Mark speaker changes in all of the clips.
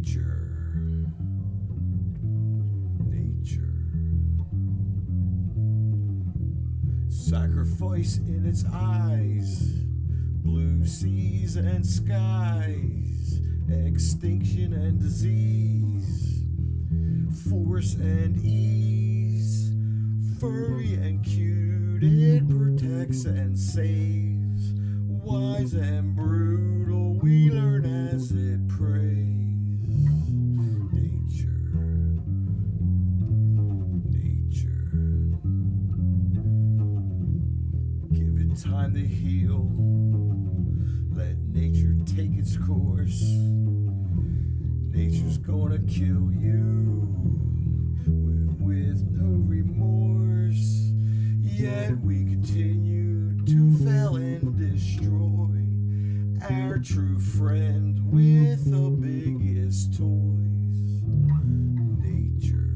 Speaker 1: Nature, nature, sacrifice in its eyes, blue seas and skies, extinction and disease, force and ease, furry and cute, it protects and saves, wise and brutal, we learn as it prays. Nature, nature, give it time to heal, let nature take its course. Nature's gonna kill you with no remorse, yet we continue to fail and destroy our true friend with the biggest toys. Nature.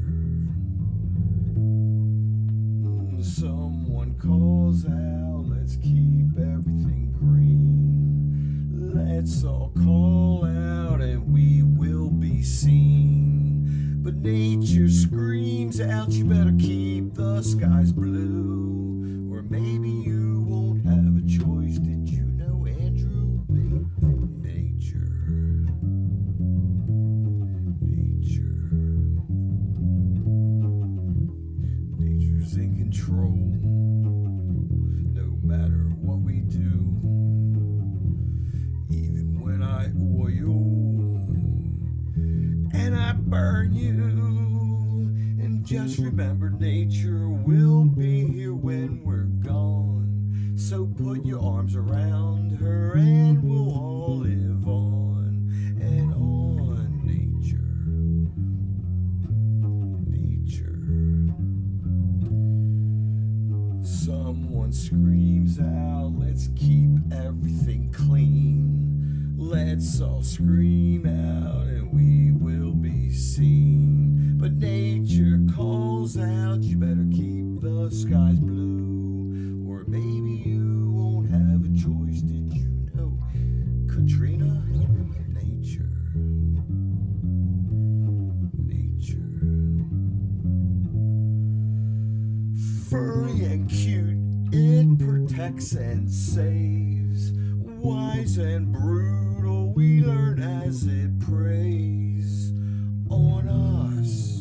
Speaker 1: Someone calls out, let's keep everything green. Let's all call out and we will be seen. But nature screams out, you better keep the skies blue, or maybe you won't have a choice. Did you know, Andrew? Nature, nature, nature's in control. No matter what we do, even when I oil and I burn you. And just remember, nature will be here when we're gone. So put your arms around her and we'll all live on and on. Nature, nature. Someone screams out, let's keep everything clean. Let's all scream out and we will be seen. But nature calls out, you better keep the skies blue, or maybe you won't have a choice. Did you know, Katrina? Nature, nature, furry and cute, it protects and saves, wise and brutal, we learn as it preys on us.